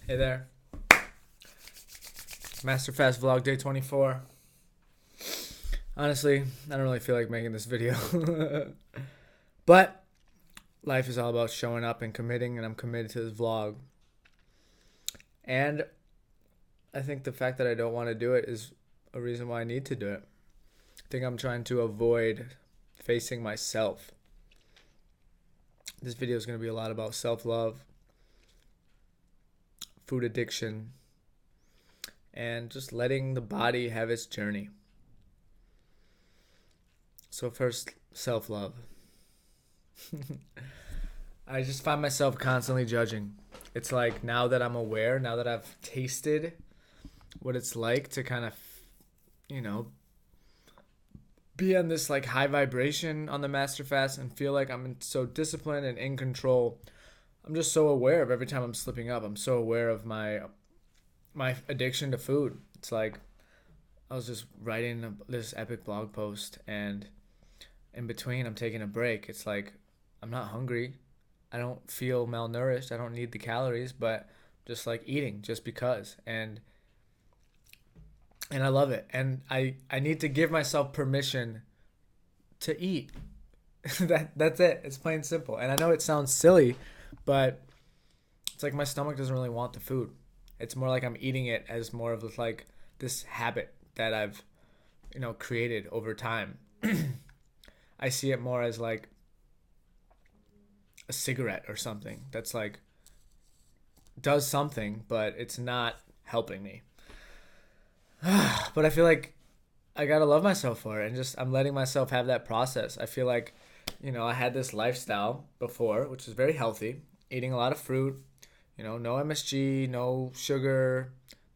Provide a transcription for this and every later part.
Hey there. Masterfast vlog day 24. Honestly, I don't really feel like making this video. But life is all about showing up and committing, and I'm committed to this vlog. And I think the fact that I don't want to do it is a reason why I need to do it. I think I'm trying to avoid facing myself. This video is going to be a lot about self-love, food addiction, and just letting the body have its journey. So first, self-love. I just find myself constantly judging. It's like now that I'm aware, now that I've tasted what it's like to kind of, be on this like high vibration on the Master Fast and feel like I'm so disciplined and in control. I'm just so aware of every time I'm slipping up. I'm so aware of my addiction to food. It's like I was just writing this epic blog post, and in between I'm taking a break. It's like I'm not hungry. I don't feel malnourished. I don't need the calories, but just like eating just because. And I love it. And I need to give myself permission to eat. That's it. It's plain simple. And I know it sounds silly, but it's like my stomach doesn't really want the food. It's more like I'm eating it as more of like this habit that I've, created over time. I see it more as like a cigarette or something that's like does something, but it's not helping me. But I feel like I gotta love myself for it, and just I'm letting myself have that process. I feel like, I had this lifestyle before, which was very healthy, eating a lot of fruit, no MSG, no sugar,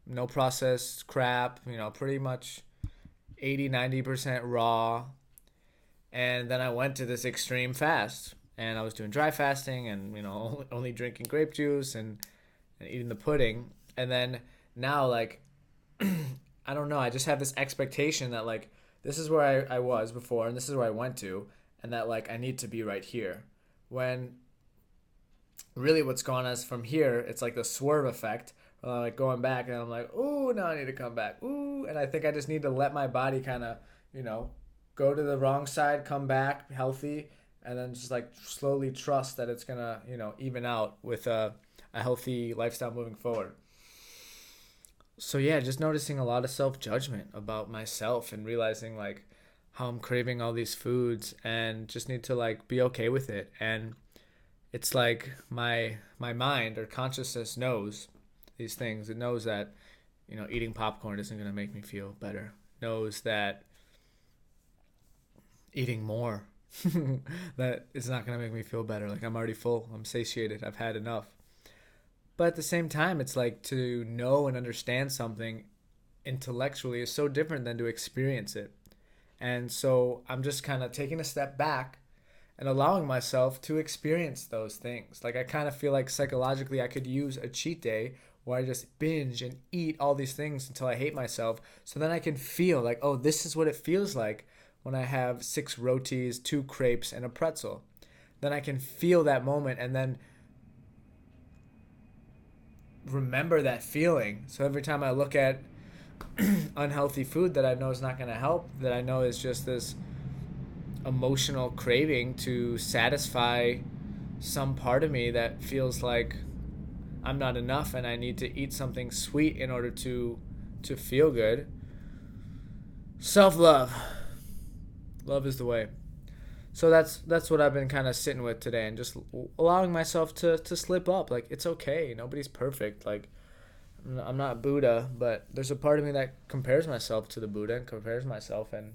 no processed crap, pretty much 80-90% raw. And then I went to this extreme fast, and I was doing dry fasting and, only drinking grape juice and eating the pudding. And then now, like, I don't know, I just have this expectation that, like, this is where I was before, and this is where I went to, and that, like, I need to be right here. When really what's going on is from here, it's like the swerve effect. Where I'm like going back, and I'm like, ooh, now I need to come back. Ooh, and I think I just need to let my body kind of, go to the wrong side, come back healthy, and then just like slowly trust that it's gonna, even out with a healthy lifestyle moving forward. So yeah, just noticing a lot of self-judgment about myself and realizing like how I'm craving all these foods and just need to like be okay with it. And it's like my mind or consciousness knows these things. It knows that, eating popcorn isn't going to make me feel better. Knows that eating more that it's not going to make me feel better. Like I'm already full. I'm satiated. I've had enough. But at the same time, it's like to know and understand something intellectually is so different than to experience it. And so I'm just kind of taking a step back and allowing myself to experience those things. Like I kind of feel like psychologically I could use a cheat day where I just binge and eat all these things until I hate myself. So then I can feel like, oh, this is what it feels like when I have 6 rotis, 2 crepes, and a pretzel. Then I can feel that moment and then remember that feeling. So every time I look at unhealthy food that I know is not going to help, that I know is just this emotional craving to satisfy some part of me that feels like I'm not enough and I need to eat something sweet in order to feel good. Self-love. Love is the way. So that's what I've been kind of sitting with today, and just allowing myself to slip up. Like it's okay. Nobody's perfect. Like I'm not Buddha, but there's a part of me that compares myself to the Buddha and compares myself, and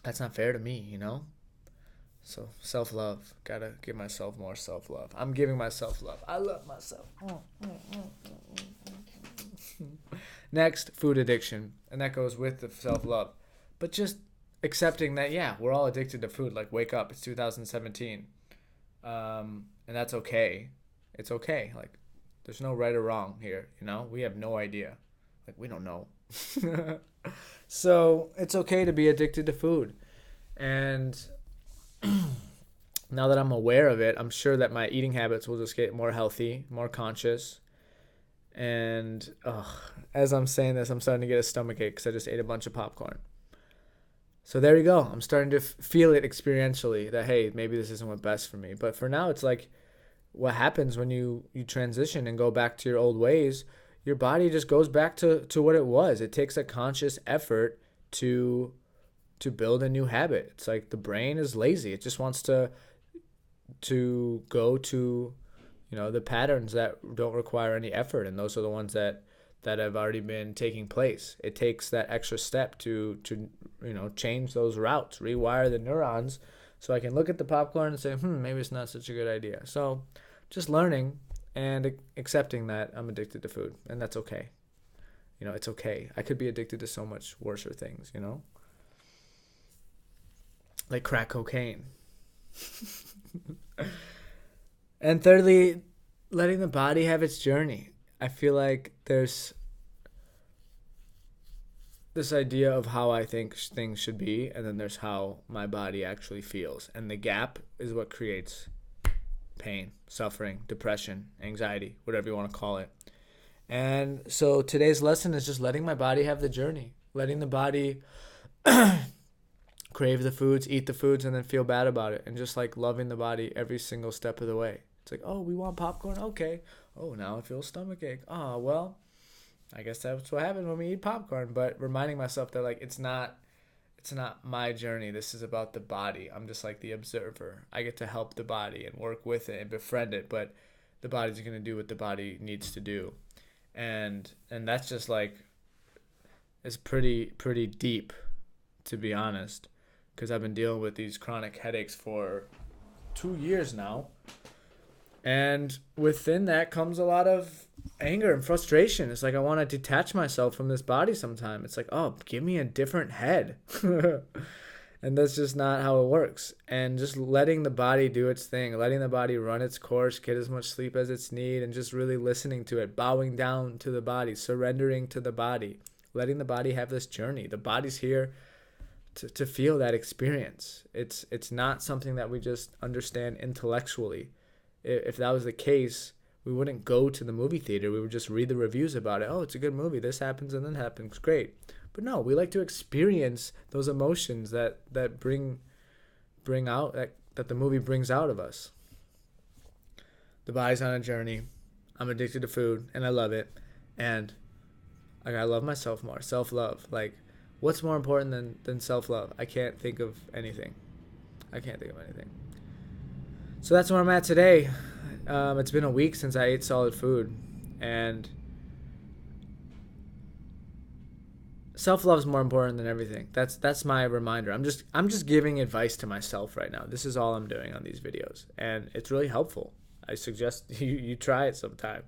that's not fair to me, So self-love. Gotta give myself more self-love. I'm giving myself love. I love myself. Next, food addiction, and that goes with the self-love. But just accepting that, yeah, we're all addicted to food. Like, wake up. It's 2017. And that's okay. It's okay. Like, there's no right or wrong here, We have no idea. Like, we don't know. So, it's okay to be addicted to food. And now that I'm aware of it, I'm sure that my eating habits will just get more healthy, more conscious. And as I'm saying this, I'm starting to get a stomach ache because I just ate a bunch of popcorn. So there you go. I'm starting to feel it experientially that, hey, maybe this isn't what's best for me. But for now, it's like what happens when you transition and go back to your old ways. Your body just goes back to what it was. It takes a conscious effort to build a new habit. It's like the brain is lazy. It just wants to go to, the patterns that don't require any effort, and those are the ones that have already been taking place. It takes that extra step to change those routes, rewire the neurons, so I can look at the popcorn and say, maybe it's not such a good idea. So just learning and accepting that I'm addicted to food, and that's okay. It's okay. I could be addicted to so much worser things, like crack cocaine. And thirdly, letting the body have its journey. I feel like there's this idea of how I think things should be, and then there's how my body actually feels. And the gap is what creates pain, suffering, depression, anxiety, whatever you want to call it. And so today's lesson is just letting my body have the journey, letting the body crave the foods, eat the foods, and then feel bad about it. And just like loving the body every single step of the way. It's like, oh, we want popcorn? Okay. Oh, now I feel stomach ache. Oh, well, I guess that's what happens when we eat popcorn. But reminding myself that like it's not my journey. This is about the body. I'm just like the observer. I get to help the body and work with it and befriend it, but the body's going to do what the body needs to do. And that's just like, it's pretty deep, to be honest, because I've been dealing with these chronic headaches for 2 years now. And within that comes a lot of anger and frustration. It's like I want to detach myself from this body sometime. It's like, oh, give me a different head. And that's just not how it works. And just letting the body do its thing, letting the body run its course, get as much sleep as it's need, and just really listening to it, bowing down to the body, surrendering to the body, letting the body have this journey. The body's here to feel that experience. It's not something that we just understand intellectually. If that was the case, we wouldn't go to the movie theater. We would just read the reviews about it. Oh, it's a good movie. This happens and then happens. Great. But no, we like to experience those emotions that bring out that the movie brings out of us. The body's on a journey. I'm addicted to food and I love it. And I gotta love myself more. Self-love. Like, what's more important than self-love? I can't think of anything. So that's where I'm at today. It's been a week since I ate solid food, and self-love is more important than everything. That's my reminder. I'm just giving advice to myself right now. This is all I'm doing on these videos, and it's really helpful. I suggest you try it sometime.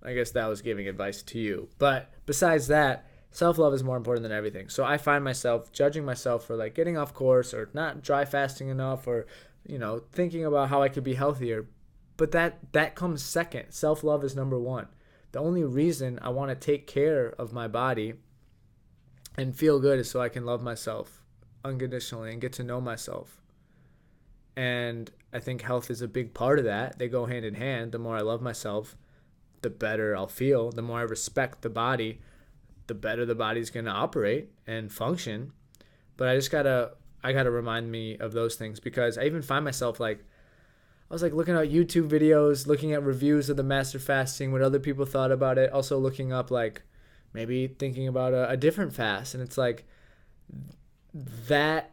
I guess that was giving advice to you. But besides that, self-love is more important than everything. So I find myself judging myself for like getting off course or not dry fasting enough, or thinking about how I could be healthier. But that comes second. Self-love is number one. The only reason I want to take care of my body and feel good is so I can love myself unconditionally and get to know myself. And I think health is a big part of that. They go hand in hand. The more I love myself, the better I'll feel. The more I respect the body, the better the body's going to operate and function. But I gotta remind me of those things, because I even find myself like, I was like looking at YouTube videos, looking at reviews of the master fasting, what other people thought about it. Also looking up like maybe thinking about a different fast. And it's like that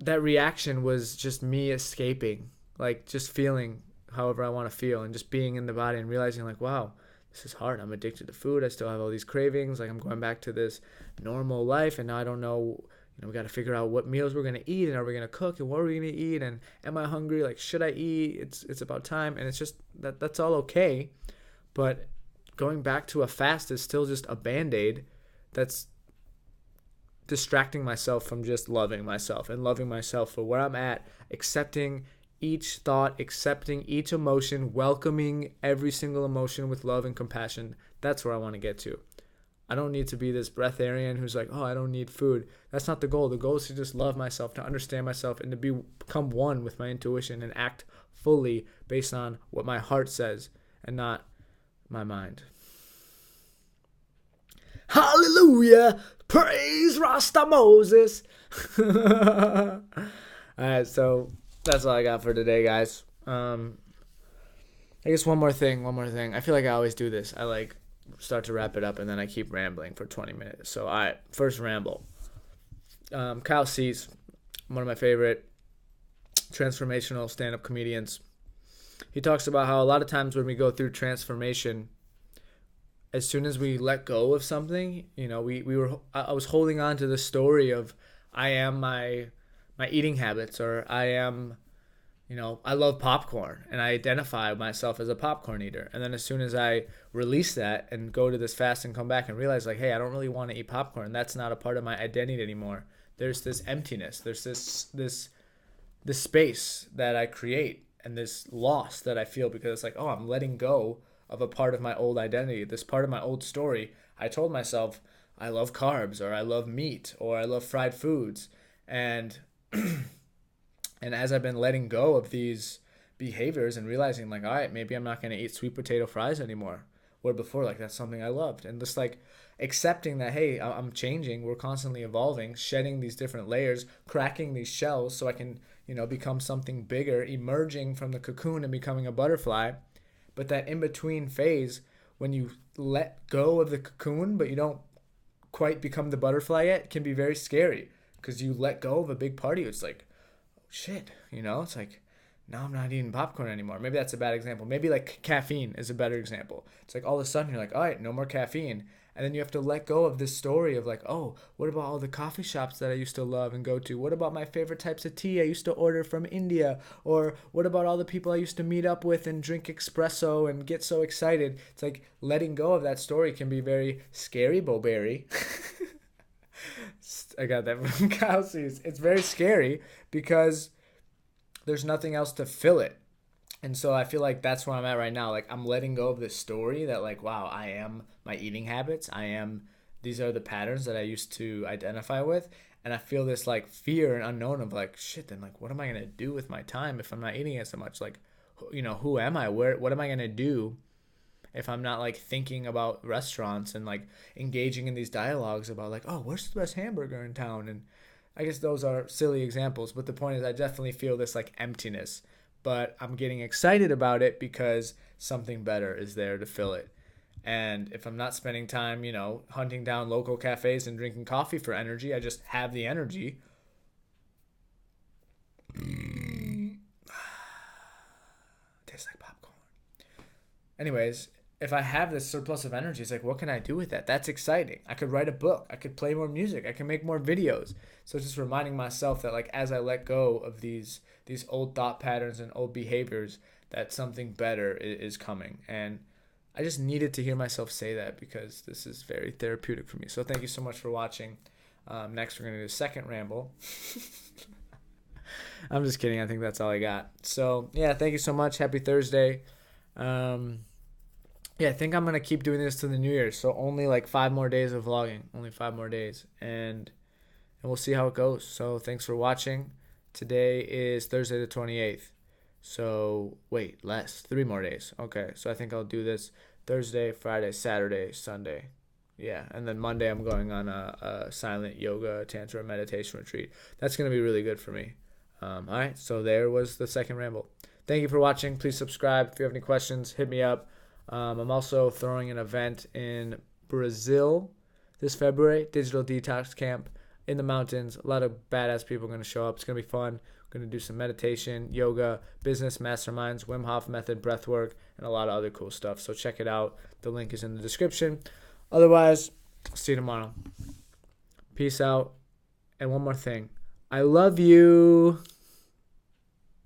reaction was just me escaping, like just feeling however I want to feel and just being in the body and realizing like, wow, this is hard. I'm addicted to food. I still have all these cravings. Like I'm going back to this normal life and now I don't know. We got to figure out what meals we're going to eat, and are we going to cook, and what are we going to eat, and am I hungry? Like, should I eat? It's about time. And it's just that's all okay. But going back to a fast is still just a Band-Aid that's distracting myself from just loving myself and loving myself for where I'm at, accepting each thought, accepting each emotion, welcoming every single emotion with love and compassion. That's where I want to get to. I don't need to be this breatharian who's like, oh, I don't need food. That's not the goal. The goal is to just love myself, to understand myself, and to become one with my intuition and act fully based on what my heart says and not my mind. Hallelujah! Praise Rasta Moses! Alright, so that's all I got for today, guys. I guess one more thing. I feel like I always do this. I like start to wrap it up and then I keep rambling for 20 minutes. So, alright, first ramble. Kyle Cease, one of my favorite transformational stand-up comedians. He talks about how a lot of times when we go through transformation, as soon as we let go of something, I was holding on to the story of I am my eating habits, or I am, I love popcorn and I identify myself as a popcorn eater. And then as soon as I release that and go to this fast and come back and realize like, hey, I don't really want to eat popcorn. That's not a part of my identity anymore. There's this emptiness. There's this space that I create and this loss that I feel because it's like, oh, I'm letting go of a part of my old identity, this part of my old story. I told myself I love carbs, or I love meat, or I love fried foods. And and as I've been letting go of these behaviors and realizing like, all right, maybe I'm not going to eat sweet potato fries anymore. Where before, like, that's something I loved. And just like accepting that, hey, I'm changing, we're constantly evolving, shedding these different layers, cracking these shells so I can, become something bigger, emerging from the cocoon and becoming a butterfly. But that in-between phase, when you let go of the cocoon, but you don't quite become the butterfly yet, can be very scary because you let go of a big part of you. It's like, oh, shit, it's like, now I'm not eating popcorn anymore. Maybe that's a bad example. Maybe like caffeine is a better example. It's like all of a sudden you're like, all right, no more caffeine. And then you have to let go of this story of like, oh, what about all the coffee shops that I used to love and go to? What about my favorite types of tea I used to order from India? Or what about all the people I used to meet up with and drink espresso and get so excited? It's like letting go of that story can be very scary, Bo Berry. I got that from Kyle Cease. It's very scary because there's nothing else to fill it. And so I feel like that's where I'm at right now. Like, I'm letting go of this story that like, wow, I am my eating habits. These are the patterns that I used to identify with. And I feel this like fear and unknown of like, shit, then like, what am I going to do with my time if I'm not eating it so much? Like, who am I? What am I going to do if I'm not like thinking about restaurants and like engaging in these dialogues about like, oh, where's the best hamburger in town? And I guess those are silly examples, but the point is I definitely feel this like emptiness, but I'm getting excited about it because something better is there to fill it. And if I'm not spending time, hunting down local cafes and drinking coffee for energy, I just have the energy. Tastes like popcorn. Anyways, if I have this surplus of energy, it's like, what can I do with that? That's exciting. I could write a book. I could play more music. I can make more videos. So it's just reminding myself that like as I let go of these old thought patterns and old behaviors, that something better is coming. And I just needed to hear myself say that because this is very therapeutic for me. So thank you so much for watching. Next, we're going to do a second ramble. I'm just kidding. I think that's all I got. So yeah, thank you so much. Happy Thursday. Yeah, I think I'm going to keep doing this to the New Year. So only like 5 more days of vlogging. Only 5 more days. And we'll see how it goes. So thanks for watching. Today is Thursday the 28th. So wait, 3 more days. Okay, so I think I'll do this Thursday, Friday, Saturday, Sunday. Yeah, and then Monday I'm going on a silent yoga, tantra, meditation retreat. That's going to be really good for me. All right, so there was the second ramble. Thank you for watching. Please subscribe. If you have any questions, hit me up. I'm also throwing an event in Brazil this February, Digital Detox Camp in the mountains. A lot of badass people are going to show up. It's going to be fun. We're going to do some meditation, yoga, business masterminds, Wim Hof method, breath work, and a lot of other cool stuff. So check it out. The link is in the description. Otherwise, see you tomorrow. Peace out. And one more thing. I love you.